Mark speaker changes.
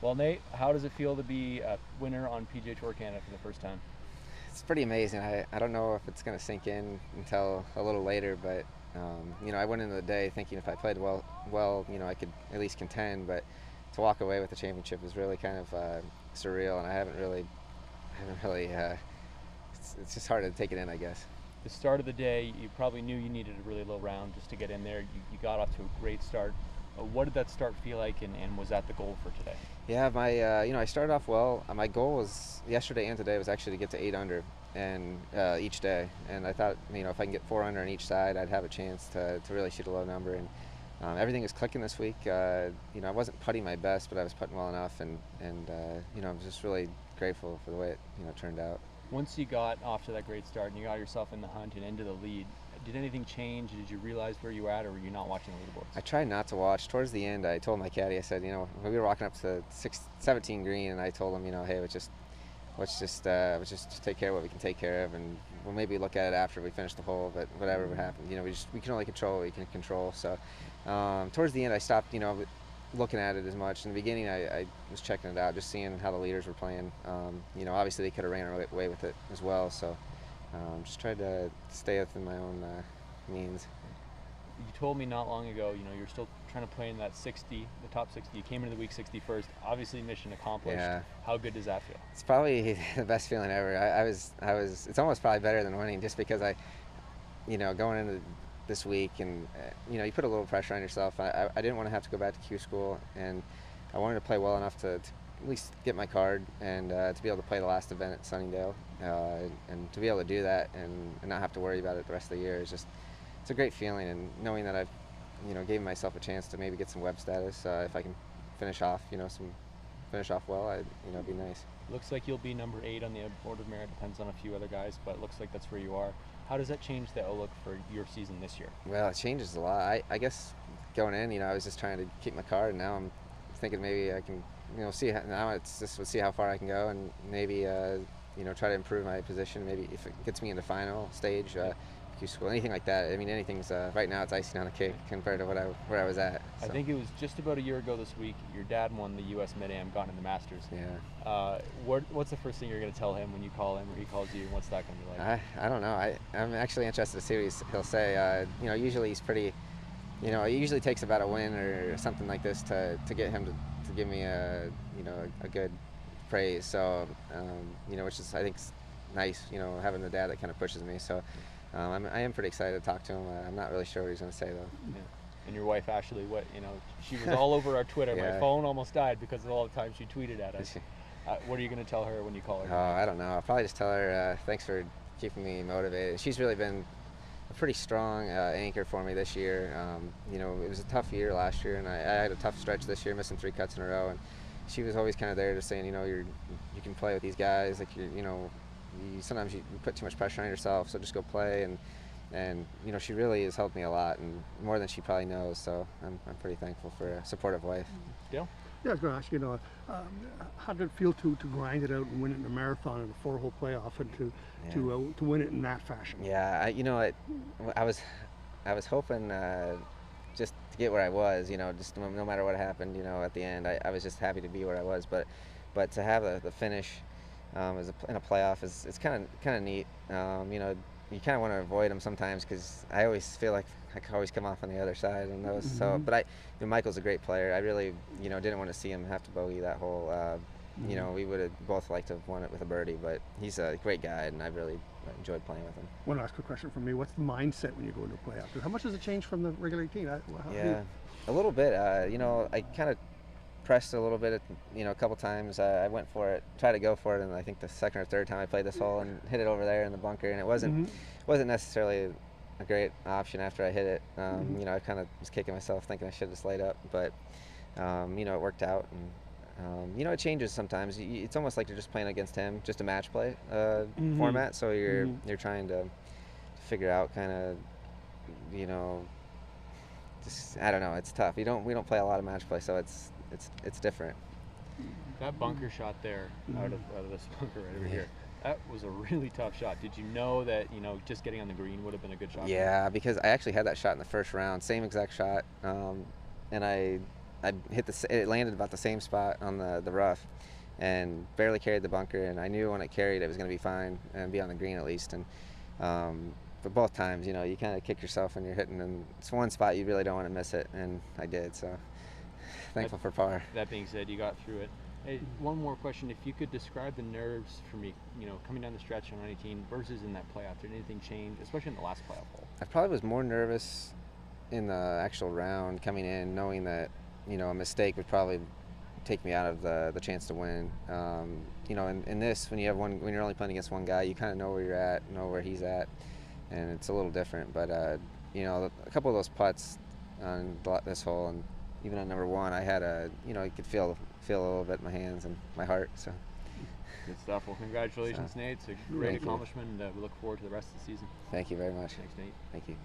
Speaker 1: Well, Nate, how does it feel to be a winner on PGA Tour Canada for the first time?
Speaker 2: It's pretty amazing. I don't know if it's going to sink in until a little later, but I went into the day thinking if I played well, I could at least contend. But to walk away with the championship is really kind of surreal, and I haven't really. It's just hard to take it in, I guess.
Speaker 1: The start of the day, you probably knew you needed a really low round just to get in there. You got off to a great start. What did that start feel like, and was that the goal for today?
Speaker 2: Yeah, I started off well. My goal was yesterday and today was actually to get to 8 under, and each day. And I thought, if I can get 4 under on each side, I'd have a chance to really shoot a low number. And everything is clicking this week. I wasn't putting my best, but I was putting well enough, and I was just really grateful for the way it turned out.
Speaker 1: Once you got off to that great start and you got yourself in the hunt and into the lead, did anything change? Did you realize where you were at, or were you not watching the leaderboards?
Speaker 2: I tried not to watch. Towards the end, I told my caddy, I said, we were walking up to 17 green, and I told him, hey, let's just take care of what we can take care of, and we'll maybe look at it after we finish the hole. But whatever happens, we can only control what we can control. So towards the end, I stopped, looking at it as much. In the beginning, I was checking it out, just seeing how the leaders were playing. Obviously they could have ran away with it as well. So just tried to stay within my own means.
Speaker 1: You told me not long ago, you're still trying to play in that 60, the top 60. You came into the week 61st. Obviously, mission accomplished.
Speaker 2: Yeah.
Speaker 1: How good does that feel?
Speaker 2: It's probably the best feeling ever. I was. It's almost probably better than winning, just because going into this week, and you put a little pressure on yourself. I didn't want to have to go back to Q school, and I wanted to play well enough to at least get my card, and to be able to play the last event at Sunningdale, and to be able to do that and not have to worry about it the rest of the year is just, it's a great feeling. And knowing that I've gave myself a chance to maybe get some web status, if I can finish off well, it'd be nice.
Speaker 1: Looks like you'll be number 8 on the Order of Merit. Depends on a few other guys, but it looks like that's where you are. How does that change the outlook for your season this year?
Speaker 2: Well, it changes a lot. I guess going in, I was just trying to keep my card, and now I'm thinking maybe I can, now it's just we'll see how far I can go, and maybe try to improve my position. Maybe if it gets me into final stage, Q school, anything like that. I mean, anything's right now it's icing on the cake compared to where I was at. So.
Speaker 1: I think it was just about a year ago this week. Your dad won the U.S. Mid-Am, got in the Masters.
Speaker 2: Yeah.
Speaker 1: What's the first thing you're going to tell him when you call him or he calls you? What's that going to be like?
Speaker 2: I don't know. I'm actually interested to see what he'll say. Usually he's pretty. It usually takes about a win or something like this to get him to give me a good praise. So which is, I think, nice. Having the dad that kind of pushes me. So I am pretty excited to talk to him. I'm not really sure what he's going to say though.
Speaker 1: Yeah. And your wife Ashley, she was all over our Twitter.
Speaker 2: Yeah.
Speaker 1: My phone almost died because of all the times she tweeted at us. What are you going to tell her when you call her?
Speaker 2: Oh, I don't know. I'll probably just tell her thanks for keeping me motivated. She's really been a pretty strong anchor for me this year. It was a tough year last year, and I had a tough stretch this year, missing 3 cuts in a row. And she was always kind of there, just saying, you can play with these guys. Like sometimes you put too much pressure on yourself, so just go play. And she really has helped me a lot, and more than she probably knows. So I'm pretty thankful for a supportive wife.
Speaker 1: Dale?
Speaker 3: Yeah, I was going to ask you, how did it feel to grind it out and win it in a marathon in a 4-hole playoff, and to win it in that fashion?
Speaker 2: Yeah, I was hoping just to get where I was, just no matter what happened, at the end. I was just happy to be where I was, but to have the finish in a playoff is kind of neat. You kind of want to avoid them sometimes because I always feel like I can always come off on the other side on those. Mm-hmm. So, but Michael's a great player. I really, didn't want to see him have to bogey that hole. We would have both liked to have won it with a birdie, but he's a great guy, and I really enjoyed playing with him.
Speaker 3: One last quick question from me: what's the mindset when you go into a playoff? How much does it change from the regular 18?
Speaker 2: A little bit. I kind of pressed a little bit, a couple times. I went for it, tried to go for it, and I think the second or third time I played this hole and hit it over there in the bunker, and it wasn't necessarily a great option after I hit it. I kind of was kicking myself, thinking I should have just laid up, but it worked out, and it changes sometimes. It's almost like you're just playing against him, just a match play format. So you're trying to figure out kind of, just, I don't know. It's tough. We don't play a lot of match play, so it's different.
Speaker 1: That bunker shot there, out of this bunker right over here, that was a really tough shot. Did you know that just getting on the green would have been a good shot?
Speaker 2: Yeah, because I actually had that shot in the first round, same exact shot, and I I hit it landed about the same spot on the rough, and barely carried the bunker. And I knew when it carried, it was going to be fine and be on the green at least. And but both times, you know, you kind of kick yourself when you're hitting, and it's one spot you really don't want to miss it, and I did. So thankful for par.
Speaker 1: That being said, you got through it. Hey, one more question: if you could describe the nerves for me, you know, coming down the stretch on 18 versus in that playoff, did anything change, especially in the last playoff hole?
Speaker 2: I probably was more nervous in the actual round coming in, knowing that, you know, a mistake would probably take me out of the chance to win. You know, in this, when you're only playing against one guy, you kind of know where you're at, know where he's at, and it's a little different. But you know, a couple of those putts on this hole, and even on number one, I had you know, you could feel a little bit in my hands and my heart. So
Speaker 1: good stuff. Well, congratulations, Nate. It's a great accomplishment, and we look forward to the rest of the season.
Speaker 2: Thank you very much.
Speaker 1: Thanks, Nate.
Speaker 2: Thank you.